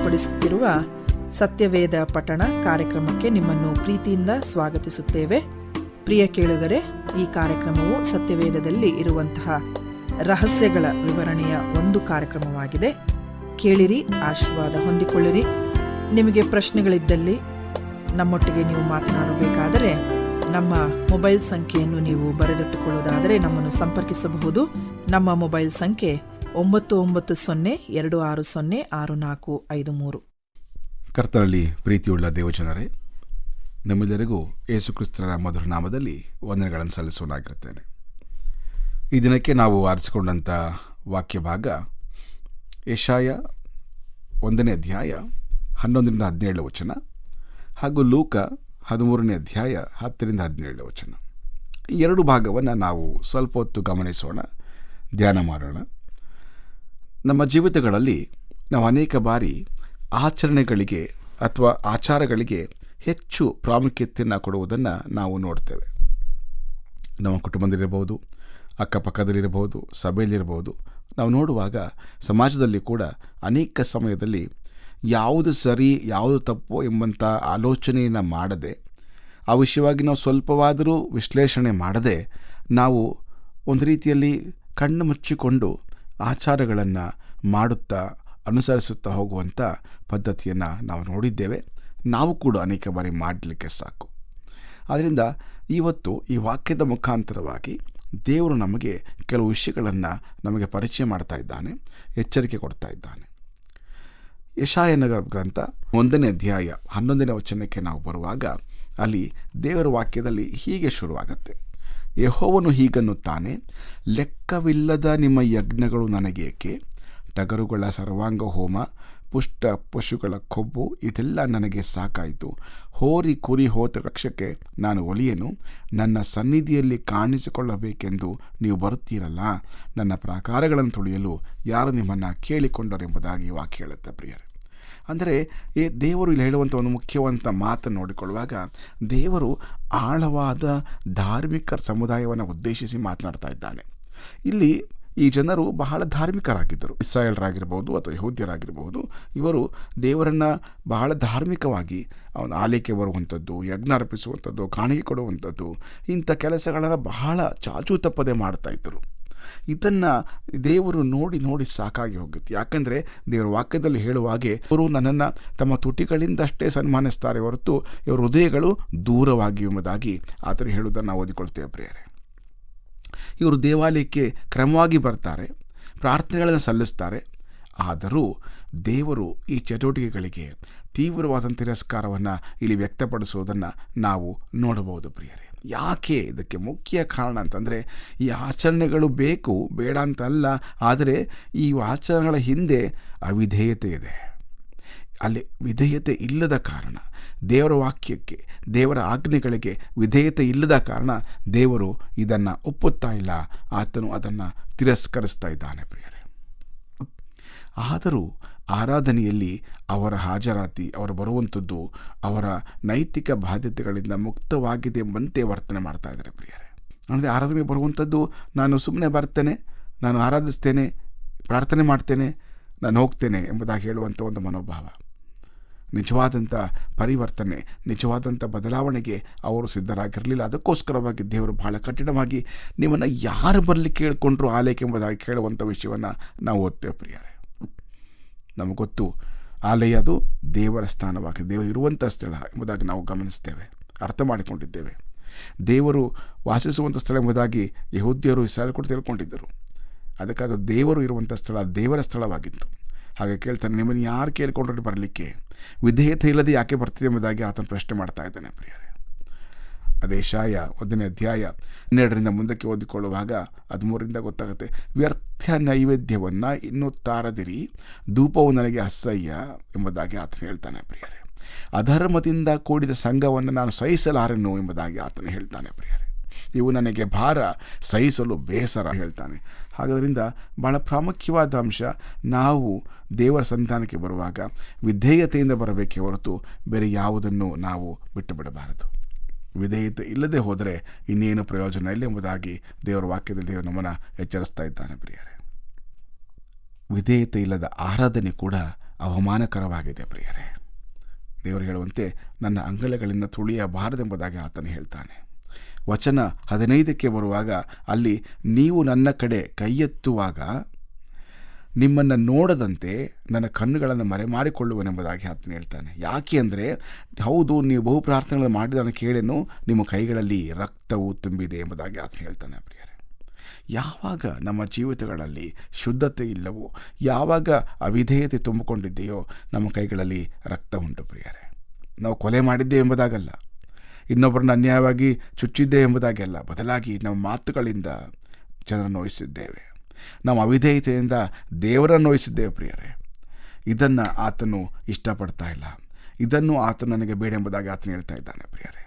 ಪ್ರಸ್ತುತಪಡಿಸುತ್ತಿರುವ ಸತ್ಯವೇದ ಪಠಣ ಕಾರ್ಯಕ್ರಮಕ್ಕೆ ನಿಮ್ಮನ್ನು ಪ್ರೀತಿಯಿಂದ ಸ್ವಾಗತಿಸುತ್ತೇವೆ. ಪ್ರಿಯ ಕೇಳುಗರೆ, ಈ ಕಾರ್ಯಕ್ರಮವು ಸತ್ಯವೇದದಲ್ಲಿ ಇರುವಂತಹ ರಹಸ್ಯಗಳ ವಿವರಣೆಯ ಒಂದು ಕಾರ್ಯಕ್ರಮವಾಗಿದೆ. ಕೇಳಿರಿ, ಆಶೀರ್ವಾದ ಹೊಂದಿಕೊಳ್ಳಿರಿ. ನಿಮಗೆ ಪ್ರಶ್ನೆಗಳಿದ್ದಲ್ಲಿ ನಮ್ಮೊಟ್ಟಿಗೆ ನೀವು ಮಾತನಾಡಬೇಕಾದರೆ ನಮ್ಮ ಮೊಬೈಲ್ ಸಂಖ್ಯೆಯನ್ನು ನೀವು ಬರೆದಿಟ್ಟುಕೊಳ್ಳುವುದಾದರೆ ನಮ್ಮನ್ನು ಸಂಪರ್ಕಿಸಬಹುದು. ನಮ್ಮ ಮೊಬೈಲ್ ಸಂಖ್ಯೆ 9902606453. ಕರ್ತನಲ್ಲಿ ಪ್ರೀತಿಯುಳ್ಳ ದೇವಜನರೇ, ನಮ್ಮೆಲ್ಲರಿಗೂ ಯೇಸು ಕ್ರಿಸ್ತನ ಮಧುರ ನಾಮದಲ್ಲಿ ವಂದನೆಗಳನ್ನು ಸಲ್ಲಿಸೋನಾಗಿರುತ್ತೇನೆ. ಈ ದಿನಕ್ಕೆ ನಾವು ಆರಿಸಿಕೊಂಡಂಥ ವಾಕ್ಯ ಭಾಗ ಯೆಶಾಯ 1ನೇ ಅಧ್ಯಾಯ 11-17 ವಚನ ಹಾಗೂ ಲೂಕ 13ನೇ ಅಧ್ಯಾಯ 10-17 ವಚನ. ಈ ಎರಡು ಭಾಗವನ್ನು ನಾವು ಸ್ವಲ್ಪ ಹೊತ್ತು ಗಮನಿಸೋಣ, ಧ್ಯಾನ ಮಾಡೋಣ. ನಮ್ಮ ಜೀವಿತಗಳಲ್ಲಿ ನಾವು ಅನೇಕ ಬಾರಿ ಆಚರಣೆಗಳಿಗೆ ಅಥವಾ ಆಚಾರಗಳಿಗೆ ಹೆಚ್ಚು ಪ್ರಾಮುಖ್ಯತೆಯನ್ನು ಕೊಡುವುದನ್ನು ನಾವು ನೋಡ್ತೇವೆ. ನಮ್ಮ ಕುಟುಂಬದಲ್ಲಿರಬಹುದು, ಅಕ್ಕಪಕ್ಕದಲ್ಲಿರಬಹುದು, ಸಭೆಯಲ್ಲಿರಬಹುದು. ನಾವು ನೋಡುವಾಗ ಸಮಾಜದಲ್ಲಿ ಕೂಡ ಅನೇಕ ಸಮಯದಲ್ಲಿ ಯಾವುದು ಸರಿ ಯಾವುದು ತಪ್ಪು ಎಂಬಂಥ ಆಲೋಚನೆಯನ್ನು ಮಾಡದೆ, ಆ ವಿಷಯವಾಗಿ ನಾವು ಸ್ವಲ್ಪವಾದರೂ ವಿಶ್ಲೇಷಣೆ ಮಾಡದೆ ನಾವು ಒಂದು ರೀತಿಯಲ್ಲಿ ಕಣ್ಣು ಮುಚ್ಚಿಕೊಂಡು ಆಚಾರಗಳನ್ನು ಮಾಡುತ್ತಾ ಅನುಸರಿಸುತ್ತಾ ಹೋಗುವಂಥ ಪದ್ಧತಿಯನ್ನು ನಾವು ನೋಡಿದ್ದೇವೆ. ನಾವು ಕೂಡ ಅನೇಕ ಬಾರಿ ಮಾಡಲಿಕ್ಕೆ ಸಾಕು. ಆದ್ದರಿಂದ ಇವತ್ತು ಈ ವಾಕ್ಯದ ಮುಖಾಂತರವಾಗಿ ದೇವರು ನಮಗೆ ಕೆಲವು ವಿಷಯಗಳನ್ನು ನಮಗೆ ಪರಿಚಯ ಮಾಡ್ತಾ ಇದ್ದಾನೆ, ಎಚ್ಚರಿಕೆ ಕೊಡ್ತಾ ಇದ್ದಾನೆ. ಯೆಶಾಯನ ಗ್ರಂಥ 1ನೇ ಅಧ್ಯಾಯ 11ನೇ ವಚನಕ್ಕೆ ನಾವು ಬರುವಾಗ ಅಲ್ಲಿ ದೇವರ ವಾಕ್ಯದಲ್ಲಿ ಹೀಗೆ ಶುರುವಾಗತ್ತೆ. ಯೆಹೋವನು ಹೀಗನ್ನುತ್ತಾನೆ, ಲೆಕ್ಕವಿಲ್ಲದ ನಿಮ್ಮ ಯಜ್ಞಗಳು ನನಗೇಕೆ? ಟಗರುಗಳ ಸರ್ವಾಂಗ ಹೋಮ, ಪುಷ್ಟ ಪಶುಗಳ ಕೊಬ್ಬು ಇದೆಲ್ಲ ನನಗೆ ಸಾಕಾಯಿತು. ಹೋರಿ ಕುರಿ ಹೋತ ರಕ್ಷಕ್ಕೆ ನಾನು ಒಲಿಯನು. ನನ್ನ ಸನ್ನಿಧಿಯಲ್ಲಿ ಕಾಣಿಸಿಕೊಳ್ಳಬೇಕೆಂದು ನೀವು ಬರುತ್ತೀರಲ್ಲ, ನನ್ನ ಪ್ರಾಕಾರಗಳನ್ನು ತುಳಿಯಲು ಯಾರು ನಿಮ್ಮನ್ನು ಕೇಳಿಕೊಂಡರೆಂಬುದಾಗಿ ವಾಕ್ಯ ಹೇಳುತ್ತೆ. ಪ್ರಿಯರೇ, ಅಂದರೆ ದೇವರು ಇಲ್ಲಿ ಹೇಳುವಂಥ ಒಂದು ಮುಖ್ಯವಂತ ಮಾತನ್ನು ನೋಡಿಕೊಳ್ಳುವಾಗ ದೇವರು ಆಳವಾದ ಧಾರ್ಮಿಕ ಸಮುದಾಯವನ್ನು ಉದ್ದೇಶಿಸಿ ಮಾತನಾಡ್ತಾ ಇದ್ದಾನೆ. ಇಲ್ಲಿ ಈ ಜನರು ಬಹಳ ಧಾರ್ಮಿಕರಾಗಿದ್ದರು. ಇಸ್ರಾಯೇಲರಾಗಿರ್ಬೋದು ಅಥವಾ ಯಹೂದ್ಯರಾಗಿರಬಹುದು. ಇವರು ದೇವರನ್ನು ಬಹಳ ಧಾರ್ಮಿಕವಾಗಿ ಅವನ ಆಲಯಕ್ಕೆ ಬರುವಂಥದ್ದು, ಯಜ್ಞ ಅರ್ಪಿಸುವಂಥದ್ದು, ಕಾಣಿಕೆ ಕೊಡುವಂಥದ್ದು, ಇಂಥ ಕೆಲಸಗಳನ್ನು ಬಹಳ ಚಾಚೂ ತಪ್ಪದೆ ಮಾಡ್ತಾ ಇದ್ದರು. ಇದನ್ನು ದೇವರು ನೋಡಿ ನೋಡಿ ಸಾಕಾಗಿ ಹೋಗುತ್ತೆ. ಯಾಕಂದರೆ ದೇವರ ವಾಕ್ಯದಲ್ಲಿ ಹೇಳುವಾಗೆ ಅವರು ನನ್ನನ್ನು ತಮ್ಮ ತುಟಿಗಳಿಂದಷ್ಟೇ ಸನ್ಮಾನಿಸ್ತಾರೆ ಹೊರತು ಇವರ ಹೃದಯಗಳು ದೂರವಾಗಿ ಎಂಬುದಾಗಿ ಆತನು ಹೇಳುವುದನ್ನು ನಾವು ಓದಿಕೊಳ್ತೇವೆ. ಪ್ರಿಯರೇ, ಇವರು ದೇವಾಲಯಕ್ಕೆ ಕ್ರಮವಾಗಿ ಬರ್ತಾರೆ, ಪ್ರಾರ್ಥನೆಗಳನ್ನು ಸಲ್ಲಿಸ್ತಾರೆ. ಆದರೂ ದೇವರು ಈ ಚಟುವಟಿಕೆಗಳಿಗೆ ತೀವ್ರವಾದ ತಿರಸ್ಕಾರವನ್ನು ಇಲ್ಲಿ ವ್ಯಕ್ತಪಡಿಸುವುದನ್ನು ನಾವು ನೋಡಬಹುದು. ಪ್ರಿಯರೇ, ಯಾಕೆ? ಇದಕ್ಕೆ ಮುಖ್ಯ ಕಾರಣ ಅಂತಂದರೆ ಈ ಆಚರಣೆಗಳು ಬೇಕು ಬೇಡ ಅಂತಲ್ಲ, ಆದರೆ ಈ ಆಚರಣೆಗಳ ಹಿಂದೆ ಅವಿಧೇಯತೆ ಇದೆ. ಅಲ್ಲಿ ವಿಧೇಯತೆ ಇಲ್ಲದ ಕಾರಣ, ದೇವರ ವಾಕ್ಯಕ್ಕೆ ದೇವರ ಆಜ್ಞೆಗಳಿಗೆ ವಿಧೇಯತೆ ಇಲ್ಲದ ಕಾರಣ ದೇವರು ಇದನ್ನು ಒಪ್ಪುತ್ತಾ ಇಲ್ಲ, ಆತನು ಅದನ್ನು ತಿರಸ್ಕರಿಸ್ತಾ ಇದ್ದಾನೆ. ಪ್ರಿಯರೇ, ಆದರೂ ಆರಾಧನೆಯಲ್ಲಿ ಅವರ ಹಾಜರಾತಿ, ಅವರು ಬರುವಂಥದ್ದು ಅವರ ನೈತಿಕ ಬಾಧ್ಯತೆಗಳಿಂದ ಮುಕ್ತವಾಗಿದೆ ಎಂಬಂತೆ ವರ್ತನೆ ಮಾಡ್ತಾ ಇದ್ದಾರೆ. ಪ್ರಿಯರೇ, ಅಂದರೆ ಆರಾಧನೆಗೆ ಬರುವಂಥದ್ದು ನಾನು ಸುಮ್ಮನೆ ಬರ್ತೇನೆ, ನಾನು ಆರಾಧಿಸ್ತೇನೆ, ಪ್ರಾರ್ಥನೆ ಮಾಡ್ತೇನೆ, ನಾನು ಹೋಗ್ತೇನೆ ಎಂಬುದಾಗಿ ಹೇಳುವಂಥ ಒಂದು ಮನೋಭಾವ. ನಿಜವಾದಂಥ ಪರಿವರ್ತನೆ, ನಿಜವಾದಂಥ ಬದಲಾವಣೆಗೆ ಅವರು ಸಿದ್ಧರಾಗಿರಲಿಲ್ಲ. ಅದಕ್ಕೋಸ್ಕರವಾಗಿ ದೇವರು ಬಹಳ ಕಠಿಣವಾಗಿ ನಿಮ್ಮನ್ನು ಯಾರು ಬರಲಿಕ್ಕೆ ಕೇಳಿಕೊಂಡ್ರು ಆಲಯಕ್ಕೆ ಎಂಬುದಾಗಿ ಕೇಳುವಂಥ ವಿಷಯವನ್ನು ನಾವು ಓದ್ತೇವೆ. ಪ್ರಿಯರೇ, ನಮಗೆ ಗೊತ್ತು, ಆಲಯ ಅದು ದೇವರ ಸ್ಥಾನವಾಗಿದೆ, ದೇವರು ಇರುವಂಥ ಸ್ಥಳ ಎಂಬುದಾಗಿ ನಾವು ಗಮನಿಸ್ತೇವೆ, ಅರ್ಥ ಮಾಡಿಕೊಂಡಿದ್ದೇವೆ. ದೇವರು ವಾಸಿಸುವಂಥ ಸ್ಥಳ ಎಂಬುದಾಗಿ ಯಹೂದ್ಯರು ಇಸ್ರಾಯೇಲ್ ಕೂಡ ತಿಳ್ಕೊಂಡಿದ್ದರು. ಅದಕ್ಕಾಗಿ ದೇವರು ಇರುವಂಥ ಸ್ಥಳ ದೇವರ ಸ್ಥಳವಾಗಿತ್ತು. ಹಾಗೆ ಕೇಳ್ತಾನೆ, ನಿಮ್ಮನ್ನು ಯಾರು ಕೇಳಿಕೊಂಡ್ರೆ ಬರಲಿಕ್ಕೆ? ವಿಧೇಯತೆ ಇಲ್ಲದೆ ಯಾಕೆ ಬರ್ತಿದೆ ಎಂಬುದಾಗಿ ಆತನ ಪ್ರಶ್ನೆ ಮಾಡ್ತಾ ಇದ್ದಾನೆ. ಪ್ರಿಯರೇ, ಅದೇ ಯೆಶಾಯ 1ನೇ ಅಧ್ಯಾಯ 12ರಿಂದ ಮುಂದಕ್ಕೆ ಓದಿಕೊಳ್ಳುವಾಗ 13ರಿಂದ ಗೊತ್ತಾಗುತ್ತೆ. ವ್ಯರ್ಥ ನೈವೇದ್ಯವನ್ನು ಇನ್ನೂ ತಾರದಿರಿ, ಧೂಪವು ನನಗೆ ಅಸಹ್ಯ ಎಂಬುದಾಗಿ ಆತನು ಹೇಳ್ತಾನೆ. ಪ್ರಿಯರೇ, ಅಧರ್ಮದಿಂದ ಕೂಡಿದ ಸಂಘವನ್ನು ನಾನು ಸಹಿಸಲಾರೆನು ಎಂಬುದಾಗಿ ಆತನು ಹೇಳ್ತಾನೆ. ಪ್ರಿಯರೇ, ಇವು ನನಗೆ ಭಾರ, ಸಹಿಸಲು ಬೇಸರ ಹೇಳ್ತಾನೆ. ಹಾಗಾದ್ರಿಂದ ಬಹಳ ಪ್ರಾಮುಖ್ಯವಾದ ಅಂಶ, ನಾವು ದೇವರ ಸಂತಾನಕ್ಕೆ ಬರುವಾಗ ವಿಧೇಯತೆಯಿಂದ ಬರಬೇಕೇ ಹೊರತು ಬೇರೆ ಯಾವುದನ್ನು ನಾವು ಬಿಟ್ಟು ಬಿಡಬಾರದು. ವಿಧೇಯತೆ ಇಲ್ಲದೆ ಹೋದರೆ ಇನ್ನೇನು ಪ್ರಯೋಜನ ಇಲ್ಲ ಎಂಬುದಾಗಿ ದೇವರ ವಾಕ್ಯದಲ್ಲಿ ದೇವರು ನಮ್ಮನ್ನು ಎಚ್ಚರಿಸ್ತಾ ಇದ್ದಾನೆ. ಪ್ರಿಯರೇ, ವಿಧೇಯತೆ ಇಲ್ಲದ ಆರಾಧನೆ ಕೂಡ ಅವಮಾನಕರವಾಗಿದೆ ಪ್ರಿಯರೇ. ದೇವರು ಹೇಳುವಂತೆ ನನ್ನ ಅಂಗಳಗಳಿಂದ ತುಳಿಯಬಾರದೆಂಬುದಾಗಿ ಆತನು ಹೇಳ್ತಾನೆ. ವಚನ 15ಕ್ಕೆ ಬರುವಾಗ ಅಲ್ಲಿ ನೀವು ನನ್ನ ಕಡೆ ಕೈ ಎತ್ತುವಾಗ ನಿಮ್ಮನ್ನು ನೋಡದಂತೆ ನನ್ನ ಕಣ್ಣುಗಳನ್ನು ಮರೆಮಾಡಿಕೊಳ್ಳುವನೆಂಬುದಾಗಿ ಆತನು ಹೇಳ್ತಾನೆ. ಯಾಕೆ ಅಂದರೆ, ಹೌದು, ನೀವು ಬಹು ಪ್ರಾರ್ಥನೆಗಳನ್ನು ಮಾಡಿದನ್ನು ಕೇಳೇನು, ನಿಮ್ಮ ಕೈಗಳಲ್ಲಿ ರಕ್ತವು ತುಂಬಿದೆ ಎಂಬುದಾಗಿ ಆತನು ಹೇಳ್ತಾನೆ ಪ್ರಿಯರೇ. ಯಾವಾಗ ನಮ್ಮ ಜೀವಿತಗಳಲ್ಲಿ ಶುದ್ಧತೆ ಇಲ್ಲವೋ, ಯಾವಾಗ ಅವಿಧೇಯತೆ ತುಂಬಿಕೊಂಡಿದೆಯೋ, ನಮ್ಮ ಕೈಗಳಲ್ಲಿ ರಕ್ತ ಉಂಟು ಪ್ರಿಯರೇ. ನಾವು ಕೊಲೆ ಮಾಡಿದ್ದೆ ಎಂಬುದಾಗಲ್ಲ, ಇನ್ನೊಬ್ಬರನ್ನ ಅನ್ಯಾಯವಾಗಿ ಚುಚ್ಚಿದ್ದೆ ಎಂಬುದಾಗಿ ಅಲ್ಲ, ಬದಲಾಗಿ ನಮ್ಮ ಮಾತುಗಳಿಂದ ಜನರನ್ನು ನೋಯಿಸಿದ್ದೇವೆ, ನಾವು ಅವಿಧೇಯತೆಯಿಂದ ದೇವರನ್ನು ನೋಯಿಸಿದ್ದೇವೆ ಪ್ರಿಯರೇ. ಇದನ್ನು ಆತನು ಇಷ್ಟಪಡ್ತಾ ಇಲ್ಲ, ಇದನ್ನು ಆತನು ನನಗೆ ಬೇಡ ಎಂಬುದಾಗಿ ಆತನು ಹೇಳ್ತಾ ಇದ್ದಾನೆ ಪ್ರಿಯರೇ.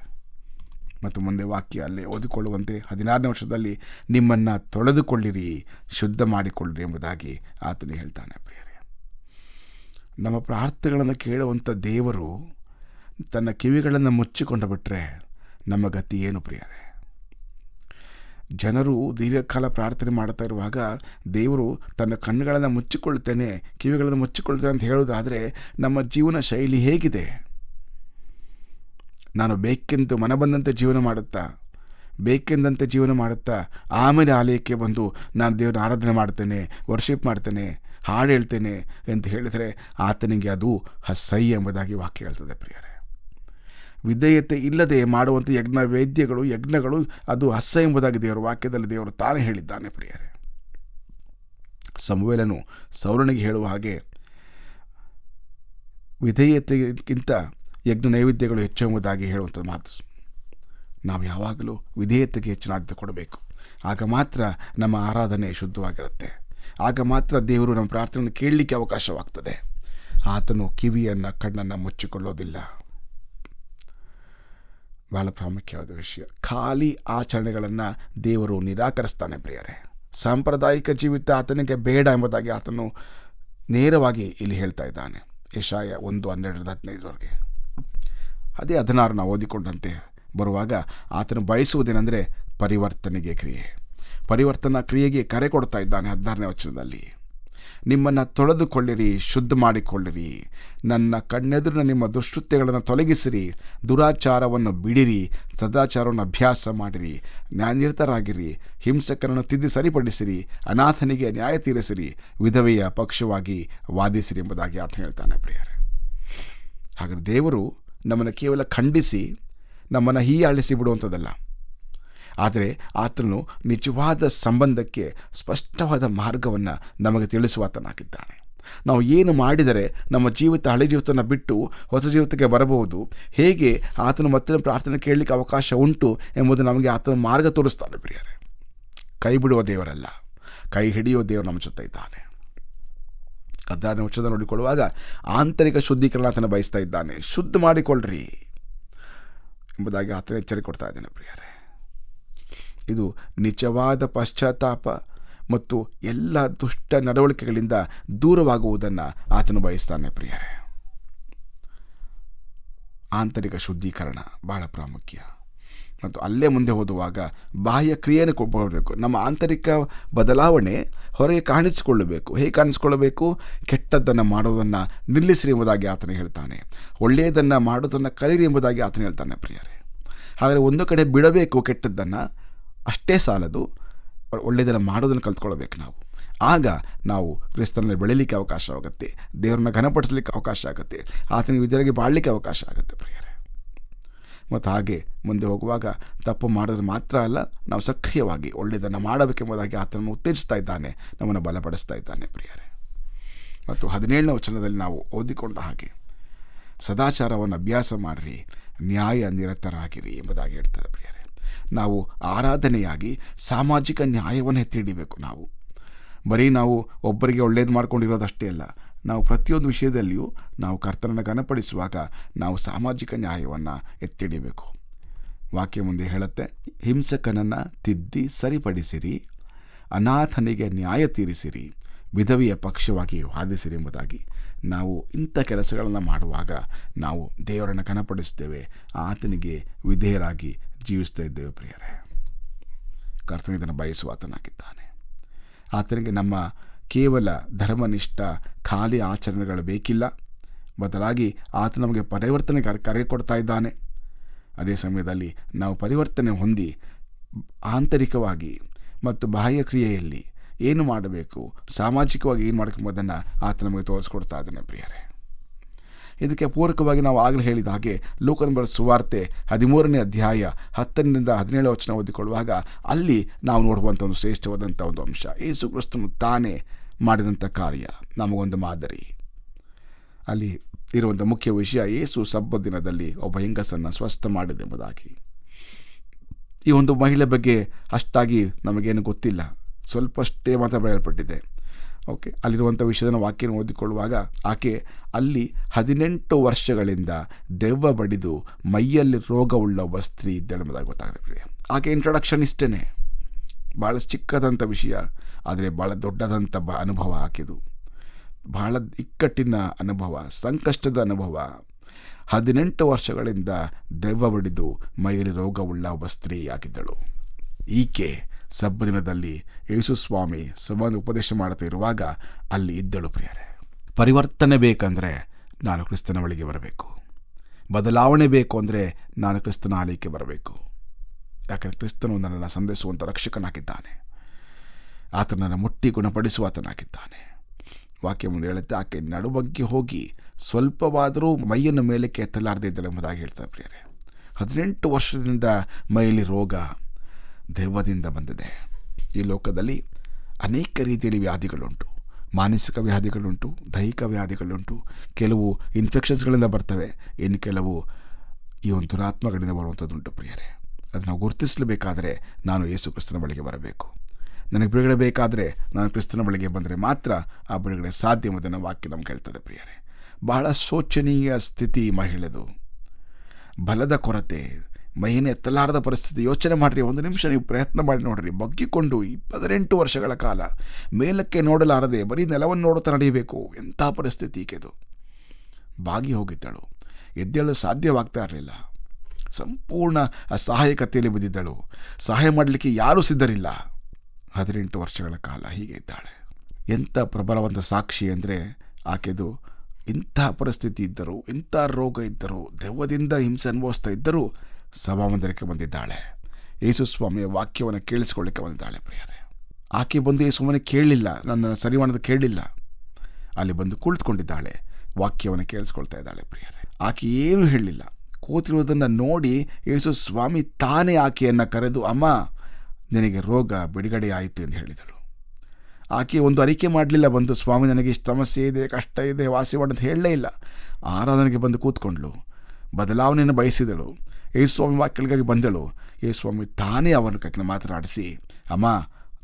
ಮತ್ತು ಮುಂದೆ ವಾಕ್ಯ ಅಲ್ಲೇ ಓದಿಕೊಳ್ಳುವಂತೆ 16ನೇ ವರ್ಷದಲ್ಲಿ ನಿಮ್ಮನ್ನು ತೊಳೆದುಕೊಳ್ಳಿರಿ, ಶುದ್ಧ ಮಾಡಿಕೊಳ್ಳಿರಿ ಎಂಬುದಾಗಿ ಆತನು ಹೇಳ್ತಾನೆ ಪ್ರಿಯರೇ. ನಮ್ಮ ಪ್ರಾರ್ಥನೆಗಳನ್ನು ಕೇಳುವಂಥ ದೇವರು ತನ್ನ ಕಿವಿಗಳನ್ನು ಮುಚ್ಚಿಕೊಂಡು ಬಿಟ್ಟರೆ ನಮ್ಮ ಗತಿ ಏನು ಪ್ರಿಯರೇ? ಜನರು ದೀರ್ಘಕಾಲ ಪ್ರಾರ್ಥನೆ ಮಾಡ್ತಾ ಇರುವಾಗ ದೇವರು ತನ್ನ ಕಣ್ಣುಗಳನ್ನು ಮುಚ್ಚಿಕೊಳ್ತೇನೆ, ಕಿವಿಗಳನ್ನು ಮುಚ್ಚಿಕೊಳ್ತೇನೆ ಅಂತ ಹೇಳೋದಾದರೆ ನಮ್ಮ ಜೀವನ ಶೈಲಿ ಹೇಗಿದೆ? ನಾನು ಬೇಕೆಂದು ಮನಬಂದಂತೆ ಜೀವನ ಬೇಕೆಂದಂತೆ ಜೀವನ ಮಾಡುತ್ತಾ ಆಮೇಲೆ ಆಲಯಕ್ಕೆ ಬಂದು ನಾನು ದೇವರ ಆರಾಧನೆ ಮಾಡ್ತೇನೆ, ವರ್ಷಿಪ್ ಮಾಡ್ತೇನೆ, ಹಾಡು ಹೇಳ್ತೇನೆ ಅಂತ ಹೇಳಿದರೆ ಆತನಿಗೆ ಅದು ಅಸಹ್ಯ ಎಂಬುದಾಗಿ ವಾಕ್ಯ ಹೇಳ್ತದೆ ಪ್ರಿಯರೇ. ವಿಧೇಯತೆ ಇಲ್ಲದೆ ಮಾಡುವಂಥ ಯಜ್ಞಗಳು ಅದು ಅಸಹ್ಯ ಎಂಬುದಾಗಿ ದೇವರ ವಾಕ್ಯದಲ್ಲಿ ದೇವರು ತಾನೇ ಹೇಳಿದ್ದಾನೆ ಪ್ರಿಯರೇ. ಸಮುವೇಲನು ಸೌಲನಿಗೆ ಹೇಳುವ ಹಾಗೆ ವಿಧೇಯತೆಗಿಂತ ಯಜ್ಞ ನೈವೇದ್ಯಗಳು ಹೆಚ್ಚು ಎಂಬುದಾಗಿ ಹೇಳುವಂಥ ಮಾತು. ನಾವು ಯಾವಾಗಲೂ ವಿಧೇಯತೆಗೆ ಹೆಚ್ಚಿನ ಆದ್ಯತೆ ಕೊಡಬೇಕು. ಆಗ ಮಾತ್ರ ನಮ್ಮ ಆರಾಧನೆ ಶುದ್ಧವಾಗಿರುತ್ತೆ. ಆಗ ಮಾತ್ರ ದೇವರು ನಮ್ಮ ಪ್ರಾರ್ಥನೆಯನ್ನು ಕೇಳಲಿಕ್ಕೆ ಅವಕಾಶವಾಗ್ತದೆ. ಆತನು ಕಿವಿಯನ್ನು ಕಣ್ಣನ್ನು ಮುಚ್ಚಿಕೊಳ್ಳೋದಿಲ್ಲ. ಬಹಳ ಪ್ರಾಮುಖ್ಯವಾದ ವಿಷಯ, ಖಾಲಿ ಆಚರಣೆಗಳನ್ನು ದೇವರು ನಿರಾಕರಿಸ್ತಾನೆ ಪ್ರಿಯರೇ. ಸಾಂಪ್ರದಾಯಿಕ ಜೀವಿತ ಆತನಿಗೆ ಬೇಡ ಎಂಬುದಾಗಿ ಆತನು ನೇರವಾಗಿ ಇಲ್ಲಿ ಹೇಳ್ತಾ ಇದ್ದಾನೆ. ಯೆಶಾಯ 1:12-15 ಅದೇ 16 ನಾವು ಓದಿಕೊಂಡಂತೆ ಬರುವಾಗ ಆತನು ಬಯಸುವುದೇನೆಂದರೆ ಪರಿವರ್ತನಾ ಕ್ರಿಯೆಗೆ ಕರೆ ಕೊಡ್ತಾ ಇದ್ದಾನೆ. 16ನೇ ವಚನದಲ್ಲಿ ನಿಮ್ಮನ್ನು ತೊಳೆದುಕೊಳ್ಳಿರಿ, ಶುದ್ಧ ಮಾಡಿಕೊಳ್ಳಿರಿ, ನನ್ನ ಕಣ್ಣೆದುರಿನ ನಿಮ್ಮ ದುಷ್ಕೃತ್ಯಗಳನ್ನು ತೊಲಗಿಸಿರಿ, ದುರಾಚಾರವನ್ನು ಬಿಡಿರಿ, ಸದಾಚಾರವನ್ನು ಅಭ್ಯಾಸ ಮಾಡಿರಿ, ನ್ಯಾಯನಿರತರಾಗಿರಿ, ಹಿಂಸಕರನ್ನು ತಿದ್ದಿ ಸರಿಪಡಿಸಿರಿ, ಅನಾಥನಿಗೆ ನ್ಯಾಯ ತೀರಿಸಿರಿ, ವಿಧವೆಯ ಪಕ್ಷವಾಗಿ ವಾದಿಸಿರಿ ಎಂಬುದಾಗಿ ಆತ ಹೇಳ್ತಾನೆ ಪ್ರಿಯರೇ. ಹಾಗಾದರೆ ದೇವರು ನಮ್ಮನ್ನು ಕೇವಲ ಖಂಡಿಸಿ ನಮ್ಮನ್ನು ಹೀಯಾಳಿಸಿ ಬಿಡುವಂಥದ್ದಲ್ಲ, ಆದರೆ ಆತನು ನಿಜವಾದ ಸಂಬಂಧಕ್ಕೆ ಸ್ಪಷ್ಟವಾದ ಮಾರ್ಗವನ್ನು ನಮಗೆ ತಿಳಿಸುವಾತನಾಗಿದ್ದಾನೆ. ನಾವು ಏನು ಮಾಡಿದರೆ ನಮ್ಮ ಜೀವಿತ ಹಳೆ ಜೀವಿತವನ್ನು ಬಿಟ್ಟು ಹೊಸ ಜೀವಿತಕ್ಕೆ ಬರಬಹುದು, ಹೇಗೆ ಆತನು ಮತ್ತೆ ಪ್ರಾರ್ಥನೆ ಕೇಳಲಿಕ್ಕೆ ಅವಕಾಶ ಉಂಟು ಎಂಬುದು ನಮಗೆ ಆತನ ಮಾರ್ಗ ತೋರಿಸ್ತಾನೆ ಪ್ರಿಯರೇ. ಕೈ ಬಿಡುವ ದೇವರಲ್ಲ, ಕೈ ಹಿಡಿಯುವ ದೇವರು ನಮ್ಮ ಜೊತೆ ಇದ್ದಾನೆ. 16ನೇ ವಚನ ನೋಡಿಕೊಳ್ಳುವಾಗ ಆಂತರಿಕ ಶುದ್ಧೀಕರಣ ಆತನ ಬಯಸ್ತಾ ಇದ್ದಾನೆ. ಶುದ್ಧ ಮಾಡಿಕೊಳ್ಳ್ರಿ ಎಂಬುದಾಗಿ ಆತನ ಎಚ್ಚರಿಕೆ ಕೊಡ್ತಾ ಇದ್ದಾನೆ ಪ್ರಿಯರೇ. ಇದು ನಿಜವಾದ ಪಶ್ಚಾತ್ತಾಪ ಮತ್ತು ಎಲ್ಲ ದುಷ್ಟ ನಡವಳಿಕೆಗಳಿಂದ ದೂರವಾಗುವುದನ್ನು ಆತನು ಬಯಸ್ತಾನೆ ಪ್ರಿಯರೇ. ಆಂತರಿಕ ಶುದ್ಧೀಕರಣ ಬಹಳ ಪ್ರಾಮುಖ್ಯ. ಮತ್ತು ಅಲ್ಲೇ ಮುಂದೆ ಓದುವಾಗ ಬಾಹ್ಯ ಕ್ರಿಯೆಯನ್ನು ಕೊಡಬೇಕು. ನಮ್ಮ ಆಂತರಿಕ ಬದಲಾವಣೆ ಹೊರಗೆ ಕಾಣಿಸಿಕೊಳ್ಳಬೇಕು. ಹೇಗೆ ಕಾಣಿಸಿಕೊಳ್ಳಬೇಕು? ಕೆಟ್ಟದ್ದನ್ನು ಮಾಡೋದನ್ನು ನಿಲ್ಲಿಸಿರಿ ಎಂಬುದಾಗಿ ಆತನು ಹೇಳ್ತಾನೆ. ಒಳ್ಳೆಯದನ್ನು ಮಾಡೋದನ್ನು ಕಲಿರಿ ಎಂಬುದಾಗಿ ಆತನು ಹೇಳ್ತಾನೆ ಪ್ರಿಯರೇ. ಹಾಗಾದರೆ ಒಂದು ಕಡೆ ಬಿಡಬೇಕು ಕೆಟ್ಟದ್ದನ್ನು, ಅಷ್ಟೇ ಸಾಲದು, ಒಳ್ಳೆಯದನ್ನು ಮಾಡೋದನ್ನು ಕಲ್ತ್ಕೊಳ್ಬೇಕು ನಾವು. ಆಗ ನಾವು ಕ್ರಿಸ್ತನಲ್ಲಿ ಬೆಳೀಲಿಕ್ಕೆ ಅವಕಾಶ ಆಗುತ್ತೆ, ದೇವರನ್ನ ಘನಪಡಿಸಲಿಕ್ಕೆ ಅವಕಾಶ ಆಗುತ್ತೆ, ಆತನಿಗೆ ವಿಜಯವಾಗಿ ಬಾಳಲಿಕ್ಕೆ ಅವಕಾಶ ಆಗುತ್ತೆ ಪ್ರಿಯರೇ. ಮತ್ತು ಹಾಗೆ ಮುಂದೆ ಹೋಗುವಾಗ ತಪ್ಪು ಮಾಡೋದು ಮಾತ್ರ ಅಲ್ಲ, ನಾವು ಸಕ್ರಿಯವಾಗಿ ಒಳ್ಳೆಯದನ್ನು ಮಾಡಬೇಕೆಂಬುದಾಗಿ ಆತನನ್ನು ಉತ್ತೇಜಿಸ್ತಾ ಇದ್ದಾನೆ, ನಮ್ಮನ್ನು ಬಲಪಡಿಸ್ತಾ ಇದ್ದಾನೆ ಪ್ರಿಯರೇ. ಮತ್ತು 17ನೇ ವಚನದಲ್ಲಿ ನಾವು ಓದಿಕೊಂಡ ಹಾಗೆ ಸದಾಚಾರವನ್ನು ಅಭ್ಯಾಸ ಮಾಡಿರಿ, ನ್ಯಾಯ ನಿರತರಾಗಿರಿ ಎಂಬುದಾಗಿ ಹೇಳ್ತಾರೆ ಪ್ರಿಯರೇ. ನಾವು ಆರಾಧನೆಯಾಗಿ ಸಾಮಾಜಿಕ ನ್ಯಾಯವನ್ನು ಎತ್ತಿ ಹಿಡಿಬೇಕು. ಬರೀ ನಾವು ಒಬ್ಬರಿಗೆ ಒಳ್ಳೇದು ಮಾಡ್ಕೊಂಡಿರೋದಷ್ಟೇ ಅಲ್ಲ, ನಾವು ಪ್ರತಿಯೊಂದು ವಿಷಯದಲ್ಲಿಯೂ ನಾವು ಕರ್ತನನ್ನು ಘನಪಡಿಸುವಾಗ ನಾವು ಸಾಮಾಜಿಕ ನ್ಯಾಯವನ್ನು ಎತ್ತಿಡಿಬೇಕು. ವಾಕ್ಯ ಮುಂದೆ ಹೇಳುತ್ತೆ, ಹಿಂಸಕನನ್ನು ತಿದ್ದಿ ಸರಿಪಡಿಸಿರಿ, ಅನಾಥನಿಗೆ ನ್ಯಾಯ ತೀರಿಸಿರಿ, ವಿಧವೆಯ ಪಕ್ಷವಾಗಿ ವಾದಿಸಿರಿ ಎಂಬುದಾಗಿ. ನಾವು ಇಂಥ ಕೆಲಸಗಳನ್ನು ಮಾಡುವಾಗ ನಾವು ದೇವರನ್ನು ಘನಪಡಿಸ್ತೇವೆ, ಆತನಿಗೆ ವಿಧೇಯರಾಗಿ ಜೀವಿಸ್ತಾ ಇದ್ದೇವೆ ಪ್ರಿಯರೇ. ಕರ್ತನು ಇದನ್ನು ಬಯಸುವ ಆತನಾಗಿದ್ದಾನೆ. ಆತನಿಗೆ ನಮ್ಮ ಕೇವಲ ಧರ್ಮನಿಷ್ಠ ಖಾಲಿ ಆಚರಣೆಗಳು ಬೇಕಿಲ್ಲ. ಬದಲಾಗಿ ಆತ ನಮಗೆ ಪರಿವರ್ತನೆ ಕರೆ ಕೊಡ್ತಾ ಇದ್ದಾನೆ. ಅದೇ ಸಮಯದಲ್ಲಿ ನಾವು ಪರಿವರ್ತನೆ ಹೊಂದಿ ಆಂತರಿಕವಾಗಿ ಮತ್ತು ಬಾಹ್ಯ ಕ್ರಿಯೆಯಲ್ಲಿ ಏನು ಮಾಡಬೇಕು, ಸಾಮಾಜಿಕವಾಗಿ ಏನು ಮಾಡಬೇಕೆಂಬುದನ್ನು ಆತ ನಮಗೆ ತೋರಿಸ್ಕೊಡ್ತಾ ಇದ್ದಾನೆ ಪ್ರಿಯರೇ. ಇದಕ್ಕೆ ಪೂರಕವಾಗಿ ನಾವು ಆಗಲೇ ಹೇಳಿದ ಹಾಗೆ ಲೂಕನ ಬರೆದ ಸುವಾರ್ತೆ 13ನೇ ಅಧ್ಯಾಯ 10ರಿಂದ 17 ವಚನ ಓದಿಕೊಳ್ಳುವಾಗ ಅಲ್ಲಿ ನಾವು ನೋಡುವಂಥ ಒಂದು ಶ್ರೇಷ್ಠವಾದಂಥ ಒಂದು ಅಂಶ, ಯೇಸು ಕ್ರಿಸ್ತನು ತಾನೇ ಮಾಡಿದಂಥ ಕಾರ್ಯ ನಮಗೊಂದು ಮಾದರಿ. ಅಲ್ಲಿ ಇರುವಂಥ ಮುಖ್ಯ ವಿಷಯ, ಯೇಸು ಸಬ್ಬತ್ ದಿನದಲ್ಲಿ ಒಬ್ಬ ಹೆಂಗಸನ್ನು ಸ್ವಸ್ಥ ಮಾಡಿದೆಂಬುದಾಗಿ. ಈ ಒಂದು ಮಹಿಳೆ ಬಗ್ಗೆ ಅಷ್ಟಾಗಿ ನಮಗೇನು ಗೊತ್ತಿಲ್ಲ, ಸ್ವಲ್ಪಷ್ಟೇ ಮಾತ್ರ ಬರೆಯಲ್ಪಟ್ಟಿದೆ. ಓಕೆ, ಅಲ್ಲಿರುವಂಥ ವಿಷಯದ ವಾಕ್ಯನ ಓದಿಕೊಳ್ಳುವಾಗ ಆಕೆ ಅಲ್ಲಿ 18 ವರ್ಷಗಳಿಂದ ದೆವ್ವ ಬಡಿದು ಮೈಯಲ್ಲಿ ರೋಗವುಳ್ಳ ಒಬ್ಬ ಸ್ತ್ರೀ ಇದ್ದೆಂಬುದಾಗಿ ಗೊತ್ತಾಗುತ್ತೆ. ಆಕೆ ಇಂಟ್ರೊಡಕ್ಷನ್ ಇಷ್ಟೇ, ಭಾಳ ಚಿಕ್ಕದಂಥ ವಿಷಯ, ಆದರೆ ಭಾಳ ದೊಡ್ಡದಂಥ ಅನುಭವ ಆಕೆದು. ಬಹಳ ಇಕ್ಕಟ್ಟಿನ ಅನುಭವ, ಸಂಕಷ್ಟದ ಅನುಭವ. 18 ವರ್ಷಗಳಿಂದ ದೆವ್ವ ಬಡಿದು ಮೈಯಲ್ಲಿ ರೋಗವುಳ್ಳ ಒಬ್ಬ ಸ್ತ್ರೀ ಆಗಿದ್ದಳು. ಈಕೆ ಸಬ್ಬ ದಿನದಲ್ಲಿ ಯೇಸು ಸ್ವಾಮಿ ಸಭಾನ ಉಪದೇಶ ಮಾಡ್ತಾ ಇರುವಾಗ ಅಲ್ಲಿ ಇದ್ದಳು ಪ್ರಿಯರೇ. ಪರಿವರ್ತನೆ ಬೇಕಂದರೆ ನಾನು ಕ್ರಿಸ್ತನ ಬಳಿಗೆ ಬರಬೇಕು. ಬದಲಾವಣೆ ಬೇಕು ಅಂದರೆ ನಾನು ಕ್ರಿಸ್ತನ ಆಲಯಕ್ಕೆ ಬರಬೇಕು. ಯಾಕಂದರೆ ಕ್ರಿಸ್ತನು ನನ್ನನ್ನು ಸಂಧಿಸುವಂಥ ರಕ್ಷಕನಾಗಿದ್ದಾನೆ. ಆತ ನನ್ನ ಮುಟ್ಟಿ ಗುಣಪಡಿಸುವ ಆತನಾಗಿದ್ದಾನೆ. ವಾಕ್ಯ ಮುಂದೆ ಹೇಳುತ್ತೆ, ಆಕೆ ನಡುಬಗ್ಗೆ ಹೋಗಿ ಸ್ವಲ್ಪವಾದರೂ ಮೈಯನ್ನು ಮೇಲಕ್ಕೆ ಎತ್ತಲಾರದೆ ಇದ್ದಳು ಎಂಬುದಾಗಿ ಹೇಳ್ತಾರೆ ಪ್ರಿಯರೇ. 18 ವರ್ಷದಿಂದ ಮೈಯಲ್ಲಿ ರೋಗ, ದೆವ್ವದಿಂದ ಬಂದಿದೆ. ಈ ಲೋಕದಲ್ಲಿ ಅನೇಕ ರೀತಿಯಲ್ಲಿ ವ್ಯಾಧಿಗಳುಂಟು. ಮಾನಸಿಕ ವ್ಯಾಧಿಗಳುಂಟು, ದೈಹಿಕ ವ್ಯಾಧಿಗಳುಂಟು. ಕೆಲವು ಇನ್ಫೆಕ್ಷನ್ಸ್ಗಳಿಂದ ಬರ್ತವೆ, ಇನ್ನು ಕೆಲವು ಈ ಒಂದು ದುರಾತ್ಮಗಳಿಂದ ಬರುವಂಥದ್ದುಂಟು ಪ್ರಿಯರೇ. ಅದನ್ನು ಗುರುತಿಸಲೇಬೇಕಾದರೆ ನಾನು ಯೇಸು ಕ್ರಿಸ್ತನ ಬಳಿಗೆ ಬರಬೇಕು. ನನಗೆ ಬಿಡುಗಡೆ ಬೇಕಾದರೆ ನಾನು ಕ್ರಿಸ್ತನ ಬಳಿಗೆ ಬಂದರೆ ಮಾತ್ರ ಆ ಬಿಡುಗಡೆ ಸಾಧ್ಯ ಎಂಬುದನ್ನು ವಾಕ್ಯ ನಮ್ಗೆ ಹೇಳ್ತದೆ ಪ್ರಿಯರೇ. ಬಹಳ ಶೋಚನೀಯ ಸ್ಥಿತಿ ಮಹಿಳೆದು. ಬಲದ ಕೊರತೆ, ಮೈಯನ್ನು ಎತ್ತಲಾರದ ಪರಿಸ್ಥಿತಿ. ಯೋಚನೆ ಮಾಡಿರಿ, ಒಂದು ನಿಮಿಷ ನೀವು ಪ್ರಯತ್ನ ಮಾಡಿ ನೋಡಿರಿ. ಬಗ್ಗಿಕೊಂಡು 18 ವರ್ಷಗಳ ಕಾಲ ಮೇಲಕ್ಕೆ ನೋಡಲಾರದೆ ಬರೀ ನೆಲವನ್ನು ನೋಡುತ್ತಾ ನಡೆಯಬೇಕು. ಎಂಥ ಪರಿಸ್ಥಿತಿ ಈಕೆದು. ಬಾಗಿ ಹೋಗಿದ್ದಳು, ಎದ್ದೇಳಲು ಸಾಧ್ಯವಾಗ್ತಾ ಇರಲಿಲ್ಲ. ಸಂಪೂರ್ಣ ಅಸಹಾಯಕತೆಯಲ್ಲಿ ಬಿದ್ದಿದ್ದಳು. ಸಹಾಯ ಮಾಡಲಿಕ್ಕೆ ಯಾರೂ ಸಿದ್ಧರಿಲ್ಲ. 18 ವರ್ಷಗಳ ಕಾಲ ಹೀಗೆ ಇದ್ದಾಳೆ. ಎಂಥ ಪ್ರಬಲವಂತ ಸಾಕ್ಷಿ ಅಂದರೆ ಆಕೆದು ಇಂಥ ಪರಿಸ್ಥಿತಿ ಇದ್ದರೂ, ಇಂಥ ರೋಗ ಇದ್ದರೂ, ದೆವ್ವದಿಂದ ಹಿಂಸೆ ಅನುಭವಿಸ್ತಾ ಇದ್ದರೂ ಸಭಾಮಂದಿರಕ್ಕೆ ಬಂದಿದ್ದಾಳೆ. ಯೇಸು ಸ್ವಾಮಿಯ ವಾಕ್ಯವನ್ನು ಕೇಳಿಸ್ಕೊಳ್ಳಿಕ್ಕೆ ಬಂದಿದ್ದಾಳೆ ಪ್ರಿಯರೇ. ಆಕೆ ಬಂದು ಯೇಸುವನ್ನು ಕೇಳಲಿಲ್ಲ, ನನ್ನನ್ನು ಸರಿ ಮಾಡೋದು ಕೇಳಲಿಲ್ಲ. ಅಲ್ಲಿ ಬಂದು ಕುಳಿತುಕೊಂಡಿದ್ದಾಳೆ, ವಾಕ್ಯವನ್ನು ಕೇಳಿಸ್ಕೊಳ್ತಾ ಇದ್ದಾಳೆ ಪ್ರಿಯರೇ. ಆಕೆ ಏನೂ ಹೇಳಲಿಲ್ಲ. ಕೂತಿರುವುದನ್ನು ನೋಡಿ ಯೇಸು ಸ್ವಾಮಿ ತಾನೇ ಆಕೆಯನ್ನು ಕರೆದು, ಅಮ್ಮ ನಿನಗೆ ರೋಗ ಬಿಡುಗಡೆ ಆಯಿತು ಎಂದು ಹೇಳಿದಳು. ಆಕೆ ಒಂದು ಅರಿಕೆ ಮಾಡಲಿಲ್ಲ, ಬಂದು ಸ್ವಾಮಿ ನನಗೆ ಇಷ್ಟು ಸಮಸ್ಯೆ ಇದೆ, ಕಷ್ಟ ಇದೆ, ವಾಸಿ ಮಾಡಂತ ಹೇಳಲೇ ಇಲ್ಲ. ಆರಾಧನೆಗೆ ಬಂದು ಕೂತ್ಕೊಂಡ್ಳು, ಬದಲಾವಣೆಯನ್ನು ಬಯಸಿದಳು. ಯೇಸು ಸ್ವಾಮಿ ವಾಕ್ಯಗಳಿಗಾಗಿ ಬಂದಳು. ಯೇಸು ಸ್ವಾಮಿ ತಾನೇ ಅವನ ಮಾತನಾಡಿಸಿ, ಅಮ್ಮ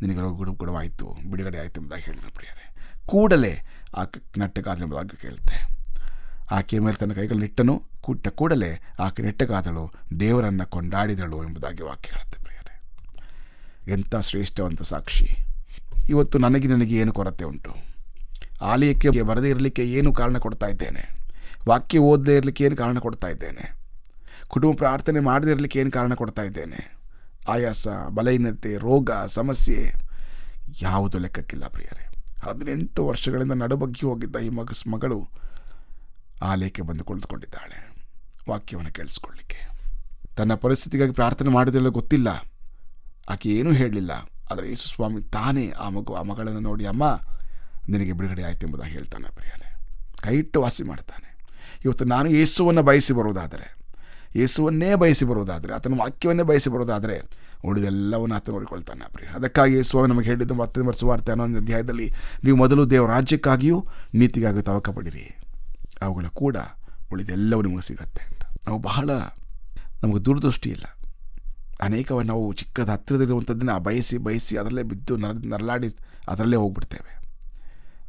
ನಿನಗೆ ರೋಗ ಗುಣವಾಯಿತು, ಬಿಡುಗಡೆ ಆಯಿತು ಎಂಬುದಾಗಿ ಹೇಳಿದರು ಪ್ರಿಯರೇ. ಕೂಡಲೇ ಆಕೆ ನೆಟ್ಟಗಾದಳು ಎಂಬುದಾಗಿ ಕೇಳುತ್ತೆ. ಆಕೆಯ ಮೇಲೆ ತನ್ನ ಕೈಗಳು ನಿಟ್ಟನು, ಕೂಡಲೇ ಆಕೆ ನೆಟ್ಟಗಾದಳು, ದೇವರನ್ನು ಕೊಂಡಾಡಿದಳು ಎಂಬುದಾಗಿ ವಾಕ್ಯ ಹೇಳುತ್ತೆ ಪ್ರಿಯರೇ. ಎಂಥ ಶ್ರೇಷ್ಠವಂತ ಸಾಕ್ಷಿ. ಇವತ್ತು ನನಗೆ ಏನು ಕೊರತೆ ಉಂಟು? ಆಲಯಕ್ಕೆ ಬರದೇ ಇರಲಿಕ್ಕೆ ಏನು ಕಾರಣ ಕೊಡ್ತಾ ಇದ್ದೇನೆ? ವಾಕ್ಯ ಓದದೇ ಇರಲಿಕ್ಕೆ ಏನು ಕಾರಣ ಕೊಡ್ತಾ ಇದ್ದೇನೆ? ಕುಟುಂಬ ಪ್ರಾರ್ಥನೆ ಮಾಡದೇ ಇರಲಿಕ್ಕೆ ಏನು ಕಾರಣ ಕೊಡ್ತಾ ಇದ್ದೇನೆ? ಆಯಾಸ, ಬಲಹೀನತೆ, ರೋಗ, ಸಮಸ್ಯೆ ಯಾವುದು ಲೆಕ್ಕಕ್ಕಿಲ್ಲ ಪ್ರಿಯರೇ. 18 ವರ್ಷಗಳಿಂದ ನಡುಬಗ್ಗಿ ಹೋಗಿದ್ದ ಈ ಮಗಳು ಆಲಯಕ್ಕೆ ಬಂದು ಕುಳಿತುಕೊಂಡಿದ್ದಾಳೆ ವಾಕ್ಯವನ್ನು ಕೇಳಿಸ್ಕೊಳ್ಳಿಕ್ಕೆ. ತನ್ನ ಪರಿಸ್ಥಿತಿಗಾಗಿ ಪ್ರಾರ್ಥನೆ ಮಾಡಿದೆಲ್ಲ ಗೊತ್ತಿಲ್ಲ, ಆಕೆ ಏನೂ ಹೇಳಲಿಲ್ಲ. ಆದರೆ ಯೇಸು ಸ್ವಾಮಿ ತಾನೇ ಆ ಮಗಳನ್ನು ನೋಡಿ, ಅಮ್ಮ ನಿನಗೆ ಬಿಡುಗಡೆ ಆಯ್ತು ಎಂಬುದಾಗಿ ಹೇಳ್ತಾನೆ ಪ್ರಿಯರೇ. ಕೈ ಇಟ್ಟು ವಾಸಿ ಮಾಡ್ತಾನೆ. ಇವತ್ತು ನಾನು ಯೇಸುವನ್ನು ಬಯಸಿ ಬರುವುದಾದರೆ, ಯೇಸುವನ್ನೇ ಬಯಸಿ ಬರುವುದಾದರೆ, ಆತನ ವಾಕ್ಯವನ್ನೇ ಬಯಸಿ ಬರುವುದಾದರೆ ಉಳಿದೆಲ್ಲವನ್ನು ಆತ ನೋಡಿಕೊಳ್ತಾನೆ ಪ್ರಿಯ. ಅದಕ್ಕಾಗಿ ಯೇಸು ನಮಗೆ ಹೇಳಿದ್ದು 10ನೇ ಸುವಾರ್ತೆ 11ನೇ ಅಧ್ಯಾಯದಲ್ಲಿ, ನೀವು ಮೊದಲು ದೇವರ ರಾಜ್ಯಕ್ಕಾಗಿಯೂ ನೀತಿಗಾಗಿಯೂ ತವಕ ಪಡಿರಿ, ಅವುಗಳ ಕೂಡ ಉಳಿದೆಲ್ಲವೂ ನಿಮಗೆ ಸಿಗತ್ತೆ ಅಂತ. ನಮಗೆ ದುರದೃಷ್ಟಿ ಇಲ್ಲ. ಅನೇಕವನ್ನು ನಾವು ಚಿಕ್ಕದ ಹತ್ತಿರದಲ್ಲಿರುವಂಥದ್ದನ್ನು ಬಯಸಿ ಅದರಲ್ಲೇ ಬಿದ್ದು ನರಳಾಡಿ ಅದರಲ್ಲೇ ಹೋಗ್ಬಿಡ್ತೇವೆ.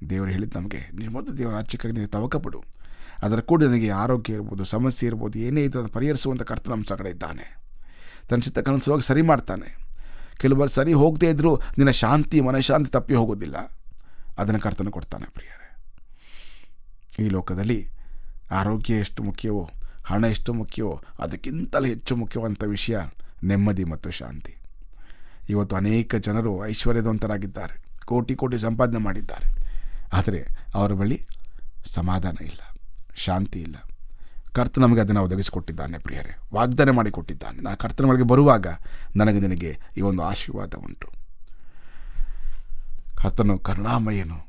ದೇವರು ಹೇಳಿದ್ದು ನಮಗೆ, ನೀವು ಮೊದಲು ದೇವರ ರಾಜ್ಯಕ್ಕಾಗಿ ನೀವು ತವಕ ಪಡು, ಅದರ ಕೂಡ ನನಗೆ ಆರೋಗ್ಯ ಇರ್ಬೋದು, ಸಮಸ್ಯೆ ಇರ್ಬೋದು, ಏನೇ ಇದ್ದು ಅದು ಪರಿಹರಿಸುವಂಥ ಕರ್ತನ ನಮ್ಮ ಕಡೆ ಇದ್ದಾನೆ. ತನ್ನ ಚಿತ್ತ ಕನಸುವಾಗಿ ಸರಿ ಮಾಡ್ತಾನೆ. ಕೆಲವರು ಸರಿ ಹೋಗದೇ ಇದ್ದರೂ ನಿನ್ನ ಶಾಂತಿ, ಮನಃಶಾಂತಿ ತಪ್ಪಿ ಹೋಗೋದಿಲ್ಲ. ಅದನ್ನು ಕರ್ತನ ಕೊಡ್ತಾನೆ ಪ್ರಿಯರೇ. ಈ ಲೋಕದಲ್ಲಿ ಆರೋಗ್ಯ ಎಷ್ಟು ಮುಖ್ಯವೋ, ಹಣ ಎಷ್ಟು ಮುಖ್ಯವೋ, ಅದಕ್ಕಿಂತಲೂ ಹೆಚ್ಚು ಮುಖ್ಯವಂತ ವಿಷಯ ನೆಮ್ಮದಿ ಮತ್ತು ಶಾಂತಿ. ಇವತ್ತು ಅನೇಕ ಜನರು ಐಶ್ವರ್ಯವಂತರಾಗಿದ್ದಾರೆ, ಕೋಟಿ ಕೋಟಿ ಸಂಪಾದನೆ ಮಾಡಿದ್ದಾರೆ. ಆದರೆ ಅವರ ಬಳಿ ಸಮಾಧಾನ ಇಲ್ಲ, ಶಾಂತಿ ಇಲ್ಲ. ಕರ್ತನ ನಮಗೆ ಅದನ್ನು ಒದಗಿಸಿಕೊಟ್ಟಿದ್ದಾನೆ ಪ್ರಿಯರೇ, ವಾಗ್ದಾನ ಮಾಡಿಕೊಟ್ಟಿದ್ದಾನೆ. ನಾನು ಕರ್ತನ ಬಳಿಗೆ ಬರುವಾಗ ನಿನಗೆ ಈ ಒಂದು ಆಶೀರ್ವಾದ ಉಂಟು. ಕರ್ತನು ಕರುಣಾಮಯನು,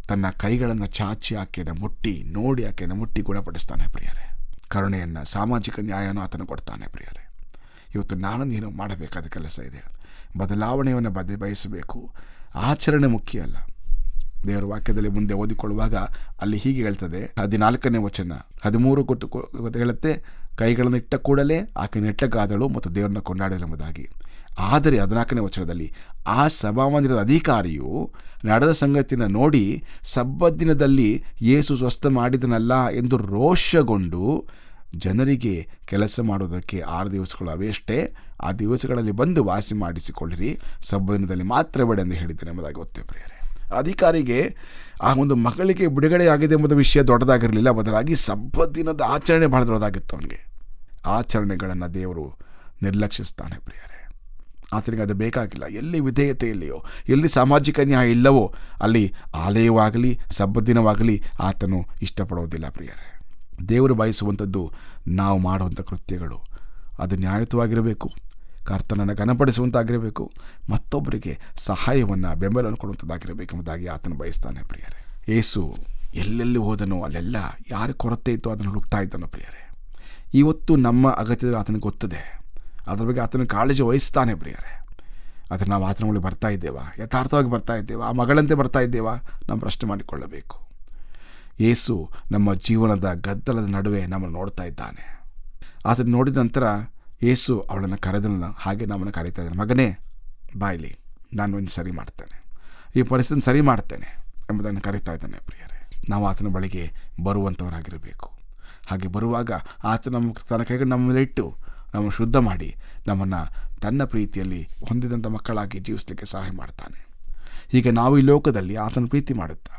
ತನ್ನ ಕೈಗಳನ್ನು ಚಾಚಿ ಆಕೆಯನ್ನು ಮುಟ್ಟಿ ಗುಣಪಡಿಸ್ತಾನೆ ಪ್ರಿಯರೇ. ಕರುಣೆಯನ್ನು, ಸಾಮಾಜಿಕ ನ್ಯಾಯವನ್ನು ಆತನು ಕೊಡ್ತಾನೆ ಪ್ರಿಯರೇ. ಇವತ್ತು ನಾನು ನೀನು ಮಾಡಬೇಕಾದ ಕೆಲಸ ಇದೆ. ಬದಲಾವಣೆಯನ್ನು ಬಯಸಬೇಕು. ಆಚರಣೆ ಮುಖ್ಯ ಅಲ್ಲ. ದೇವರ ವಾಕ್ಯದಲ್ಲಿ ಮುಂದೆ ಓದಿಕೊಳ್ಳುವಾಗ ಅಲ್ಲಿ ಹೀಗೆ ಹೇಳ್ತದೆ, 14ನೇ ವಚನ 13 ಕೊಟ್ಟು ಹೇಳುತ್ತೆ, ಕೈಗಳನ್ನು ಇಟ್ಟ ಕೂಡಲೇ ಆಕೆ ನೆಟ್ಟಗಾದಳು ಮತ್ತು ದೇವರನ್ನ ಕೊಂಡಾಡಿದೆಂಬುದಾಗಿ. ಆದರೆ 14ನೇ ವಚನದಲ್ಲಿ, ಆ ಸಭಾಮಂದಿರದ ಅಧಿಕಾರಿಯು ನಡೆದ ಸಂಗತಿಯನ್ನು ನೋಡಿ ಸಬ್ಬತ್ ದಿನದಲ್ಲಿ ಯೇಸು ಸ್ವಸ್ಥ ಮಾಡಿದನಲ್ಲ ಎಂದು ರೋಷಗೊಂಡು ಜನರಿಗೆ ಕೆಲಸ ಮಾಡುವುದಕ್ಕೆ 6 ದಿವಸಗಳು ಅವೇಷ್ಟೇ, ಆ ದಿವಸಗಳಲ್ಲಿ ಬಂದು ವಾಸಿ ಮಾಡಿಸಿಕೊಳ್ಳಿರಿ, ಸಬ್ಬತ್ ದಿನದಲ್ಲಿ ಮಾತ್ರ ಬೇಡ ಎಂದು ಹೇಳಿದ್ದೇನೆ ಎಂಬುದಾಗಿ ಒತ್ತೆ ಪ್ರಿಯರೇ. ಅಧಿಕಾರಿಗೆ ಆ ಒಂದು ಮಗಳಿಗೆ ಬಿಡುಗಡೆ ಆಗಿದೆ ಎಂಬುದು ವಿಷಯ ದೊಡ್ಡದಾಗಿರಲಿಲ್ಲ, ಬದಲಾಗಿ ಸಬ್ಬತ್ ದಿನದ ಆಚರಣೆ ಬಹಳ ದೊಡ್ಡದಾಗಿತ್ತು ಅವನಿಗೆ. ಆಚರಣೆಗಳನ್ನು ದೇವರು ನಿರ್ಲಕ್ಷಿಸ್ತಾನೆ ಪ್ರಿಯರೇ. ಆತನಿಗೆ ಅದು ಬೇಕಾಗಿಲ್ಲ. ಎಲ್ಲಿ ವಿಧೇಯತೆ ಇಲ್ಲಿಯೋ, ಎಲ್ಲಿ ಸಾಮಾಜಿಕ ನ್ಯಾಯ ಇಲ್ಲವೋ ಅಲ್ಲಿ ಆಲಯವಾಗಲಿ ಸಬ್ಬತ್ ದಿನವಾಗಲಿ ಆತನು ಇಷ್ಟಪಡೋದಿಲ್ಲ ಪ್ರಿಯರೇ. ದೇವರು ಬಯಸುವಂಥದ್ದು ನಾವು ಮಾಡುವಂಥ ಕೃತ್ಯಗಳು ಅದು ನ್ಯಾಯಯುತವಾಗಿರಬೇಕು, ಕರ್ತನನ್ನು ಘನಪಡಿಸುವಂತಾಗಿರಬೇಕು, ಮತ್ತೊಬ್ಬರಿಗೆ ಸಹಾಯವನ್ನು ಬೆಂಬಲವನ್ನು ಕೊಡುವಂಥದ್ದಾಗಿರಬೇಕೆಂಬುದಾಗಿ ಆತನು ಬಯಸ್ತಾನೆ ಪ್ರಿಯರೇ. ಯೇಸು ಎಲ್ಲೆಲ್ಲಿ ಹೋದನೋ ಅಲ್ಲೆಲ್ಲ ಯಾರ ಕೊರತೆ ಇತ್ತೋ ಅದನ್ನು ಹುಡುಕ್ತಾ ಇದ್ದನು ಪ್ರಿಯರೇ. ಇವತ್ತು ನಮ್ಮ ಅಗತ್ಯಗಳು ಆತನಿಗೆ ಗೊತ್ತದೆ, ಅದ್ರ ಬಗ್ಗೆ ಆತನ ಕಾಳಜಿ ವಹಿಸ್ತಾನೆ ಪ್ರಿಯರೇ. ಆದರೆ ನಾವು ಆತನ ಬಳಿ ಬರ್ತಾ ಇದ್ದೇವಾ, ಯಥಾರ್ಥವಾಗಿ ಬರ್ತಾ ಇದ್ದೇವಾ, ಆ ಮಗಳಂತೆ ಬರ್ತಾ ಇದ್ದೇವಾ, ನಾವು ಪ್ರಶ್ನೆ ಮಾಡಿಕೊಳ್ಳಬೇಕು. ಯೇಸು ನಮ್ಮ ಜೀವನದ ಗದ್ದಲದ ನಡುವೆ ನಮ್ಮನ್ನು ನೋಡ್ತಾ ಇದ್ದಾನೆ. ಆತನ ನೋಡಿದ ನಂತರ ಯೇಸು ಅವಳನ್ನು ಕರೆದಲ್ಲ, ಹಾಗೆ ನಮ್ಮನ್ನು ಕರೀತಾ ಇದ್ದಾನೆ, ಮಗನೇ ಬಾಯ್ಲಿ, ನಾನು ಇನ್ನು ಸರಿ ಮಾಡ್ತೇನೆ, ಈ ಪರಿಸ್ಥಿತಿ ಸರಿ ಮಾಡ್ತೇನೆ ಎಂಬುದನ್ನು ಕರೀತಾ ಇದ್ದಾನೆ ಪ್ರಿಯರೇ. ನಾವು ಆತನ ಬಳಿಗೆ ಬರುವಂಥವರಾಗಿರಬೇಕು. ಹಾಗೆ ಬರುವಾಗ ಆತ ತನ್ನ ಕೈಗಳು ನಮ್ಮ ಮೇಲೆ ಇಟ್ಟು ನಮ್ಮ ಶುದ್ಧ ಮಾಡಿ ನಮ್ಮನ್ನು ತನ್ನ ಪ್ರೀತಿಯಲ್ಲಿ ಹೊಂದಿದಂಥ ಮಕ್ಕಳಾಗಿ ಜೀವಿಸಲಿಕ್ಕೆ ಸಹಾಯ ಮಾಡ್ತಾನೆ. ಹೀಗೆ ನಾವು ಈ ಲೋಕದಲ್ಲಿ ಆತನ ಪ್ರೀತಿ ಮಾಡುತ್ತಾ,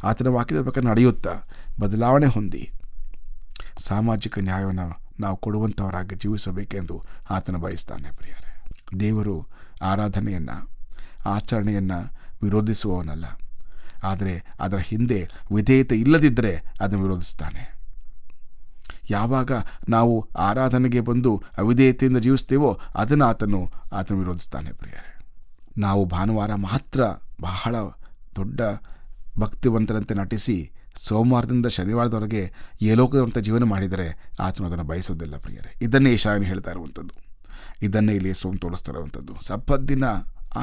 ಆತನ ವಾಕ್ಯದ ಪ್ರಕಾರ ನಡೆಯುತ್ತಾ, ಬದಲಾವಣೆ ಹೊಂದಿ ಸಾಮಾಜಿಕ ನ್ಯಾಯವನ್ನು ನಾವು ಕೊಡುವಂಥವರಾಗಿ ಜೀವಿಸಬೇಕೆಂದು ಆತನ ಬಯಸ್ತಾನೆ ಪ್ರಿಯರೇ. ದೇವರು ಆರಾಧನೆಯನ್ನು, ಆಚರಣೆಯನ್ನು ವಿರೋಧಿಸುವವನಲ್ಲ, ಆದರೆ ಅದರ ಹಿಂದೆ ವಿಧೇಯತೆ ಇಲ್ಲದಿದ್ದರೆ ಅದನ್ನು ವಿರೋಧಿಸ್ತಾನೆ. ಯಾವಾಗ ನಾವು ಆರಾಧನೆಗೆ ಬಂದು ಅವಿಧೇಯತೆಯಿಂದ ಜೀವಿಸ್ತೇವೋ ಅದನ್ನು ಆತನು ವಿರೋಧಿಸ್ತಾನೆ ಪ್ರಿಯರೇ. ನಾವು ಭಾನುವಾರ ಮಾತ್ರ ಬಹಳ ದೊಡ್ಡ ಭಕ್ತಿವಂತರಂತೆ ನಟಿಸಿ ಸೋಮವಾರದಿಂದ ಶನಿವಾರದವರೆಗೆ ಏಲೋಕದಂಥ ಜೀವನ ಮಾಡಿದರೆ ಆತನು ಅದನ್ನು ಬಯಸೋದಿಲ್ಲ ಪ್ರಿಯರೇ. ಇದನ್ನೇ ಯೆಶಾಯನು ಹೇಳ್ತಾ ಇರುವಂಥದ್ದು, ಇದನ್ನೇ ಇಲ್ಲಿ ಯೇಸು ತೋರಿಸ್ತಾ ಇರುವಂಥದ್ದು. ಸಬ್ಬತ್ ದಿನ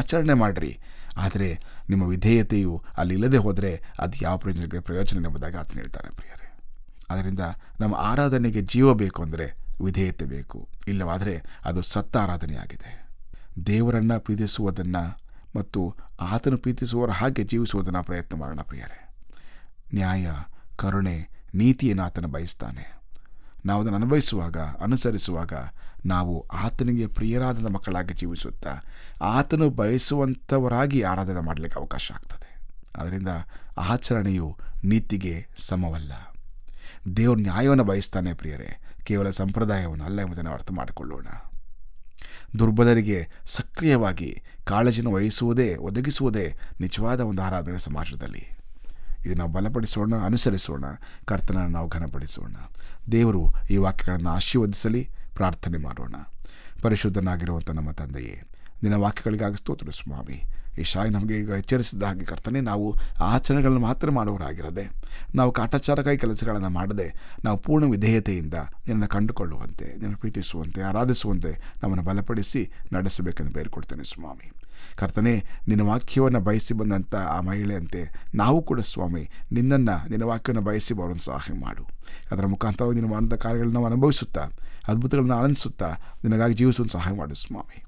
ಆಚರಣೆ ಮಾಡಿರಿ, ಆದರೆ ನಿಮ್ಮ ವಿಧೇಯತೆಯು ಅಲ್ಲಿ ಇಲ್ಲದೆ ಹೋದರೆ ಅದು ಯಾವ ಪ್ರಯೋಜನ ಎಂಬುದಾಗಿ ಆತನು ಹೇಳ್ತಾನೆ ಪ್ರಿಯರೇ. ಅದರಿಂದ ನಮ್ಮ ಆರಾಧನೆಗೆ ಜೀವ ಬೇಕು ಅಂದರೆ ವಿಧೇಯತೆ ಬೇಕು, ಇಲ್ಲವಾದರೆ ಅದು ಸತ್ತ ಆರಾಧನೆಯಾಗಿದೆ. ದೇವರನ್ನು ಪ್ರೀತಿಸುವುದನ್ನು ಮತ್ತು ಆತನು ಪ್ರೀತಿಸುವವರ ಹಾಗೆ ಜೀವಿಸುವುದನ್ನು ಪ್ರಯತ್ನ ಮಾಡೋಣ ಪ್ರಿಯರೇ. ನ್ಯಾಯ, ಕರುಣೆ, ನೀತಿಯನ್ನು ಆತನು ಬಯಸ್ತಾನೆ. ನಾವು ಅದನ್ನು ಅನುಸರಿಸುವಾಗ ನಾವು ಆತನಿಗೆ ಪ್ರಿಯರಾದ ಮಕ್ಕಳಾಗಿ ಜೀವಿಸುತ್ತಾ ಆತನು ಬಯಸುವಂಥವರಾಗಿ ಆರಾಧನೆ ಮಾಡಲಿಕ್ಕೆ ಅವಕಾಶ ಆಗ್ತದೆ. ಅದರಿಂದ ಆಚರಣೆಯು ನೀತಿಗೆ ಸಮವಲ್ಲ. ದೇವ್ರ ನ್ಯಾಯವನ್ನು ಬಯಸ್ತಾನೆ ಪ್ರಿಯರೇ, ಕೇವಲ ಸಂಪ್ರದಾಯವನ್ನು ಅಲ್ಲ ಎಂಬುದನ್ನು ಅರ್ಥ ಮಾಡಿಕೊಳ್ಳೋಣ. ದುರ್ಬಲರಿಗೆ ಸಕ್ರಿಯವಾಗಿ ಕಾಳಜಿನ ಒದಗಿಸುವುದೇ ನಿಜವಾದ ಒಂದು ಆರಾಧನೆ ಸಮಾಜದಲ್ಲಿ. ಇದು ನಾವು ಬಲಪಡಿಸೋಣ, ಅನುಸರಿಸೋಣ, ಕರ್ತನನ್ನು ನಾವು ಘನಪಡಿಸೋಣ. ದೇವರು ಈ ವಾಕ್ಯಗಳನ್ನು ಆಶೀರ್ವದಿಸಲಿ. ಪ್ರಾರ್ಥನೆ ಮಾಡೋಣ. ಪರಿಶುದ್ಧನಾಗಿರುವಂಥ ನಮ್ಮ ತಂದೆಯೇ, ನಿನ್ನ ವಾಕ್ಯಗಳಿಗಾಗಿ ಸ್ತೋತ್ರ ಸ್ವಾಮಿ. ಯೆಶಾಯ ನಮಗೆ ಈಗ ಎಚ್ಚರಿಸಿದ ಹಾಗೆ ಕರ್ತನೆ, ನಾವು ಆಚರಣೆಗಳನ್ನು ಮಾತ್ರ ಮಾಡುವವರಾಗಿರದೆ, ನಾವು ಕಾಟಾಚಾರಕಾಯಿ ಕೆಲಸಗಳನ್ನು ಮಾಡದೆ, ನಾವು ಪೂರ್ಣ ವಿಧೇಯತೆಯಿಂದ ನಿನ್ನನ್ನು ಕಂಡುಕೊಳ್ಳುವಂತೆ, ನಿನ್ನ ಪ್ರೀತಿಸುವಂತೆ, ಆರಾಧಿಸುವಂತೆ ನಮ್ಮನ್ನು ಬಲಪಡಿಸಿ ನಡೆಸಬೇಕೆಂದು ಬೇಡಿಕೊಡ್ತೇನೆ ಸ್ವಾಮಿ. ಕರ್ತನೆ, ನಿನ್ನ ವಾಕ್ಯವನ್ನು ಬಯಸಿ ಬಂದಂಥ ಆ ಮಹಿಳೆಯಂತೆ ನಾವು ಕೂಡ ಸ್ವಾಮಿ ನಿನ್ನ ವಾಕ್ಯವನ್ನು ಬಯಸಿ ಬರೋದು ಸಹಾಯ ಮಾಡು. ಅದರ ಮುಖಾಂತರ ನಿನ್ನ ಮಾಡಿದ ಕಾರ್ಯಗಳನ್ನು ನಾವು ಅನುಭವಿಸುತ್ತಾ, ಅದ್ಭುತಗಳನ್ನು ಆನಂದಿಸುತ್ತಾ ನಿನಗಾಗಿ ಜೀವಿಸುವಂತ ಸಹಾಯ ಮಾಡು ಸ್ವಾಮಿ.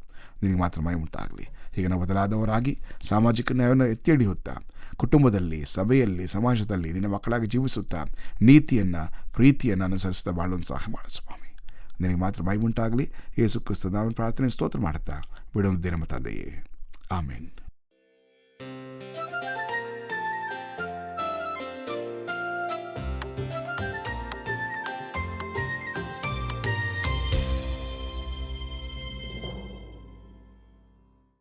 ನಿನಗೆ ಮಾತ್ರ ಮೈ ಉಂಟಾಗಲಿ. ಹೀಗೆ ನಾವು ಬದಲಾದವರಾಗಿ ಸಾಮಾಜಿಕ ನ್ಯಾಯವನ್ನು ಎತ್ತಿ ಹಿಡಿಯುತ್ತಾ, ಕುಟುಂಬದಲ್ಲಿ, ಸಭೆಯಲ್ಲಿ, ಸಮಾಜದಲ್ಲಿ ನಿನ್ನ ಮಕ್ಕಳಾಗಿ ಜೀವಿಸುತ್ತಾ ನೀತಿಯನ್ನು, ಪ್ರೀತಿಯನ್ನು ಅನುಸರಿಸುತ್ತಾ ಬಾಳುವಂತ ಸಹಾಯ ಮಾಡು ಸ್ವಾಮಿ. ನಿನಗೆ ಮಾತ್ರ ಮೈ ಉಂಟಾಗಲಿ. ಯೇಸು ಕ್ರಿಸ್ತ ನಾವು ಪ್ರಾರ್ಥನೆ ಸ್ತೋತ್ರ ಮಾಡುತ್ತಾ ಬಿಡೋದು ನಮ್ಮ ತಂದೆಯೇ. ಆಮೇನ್.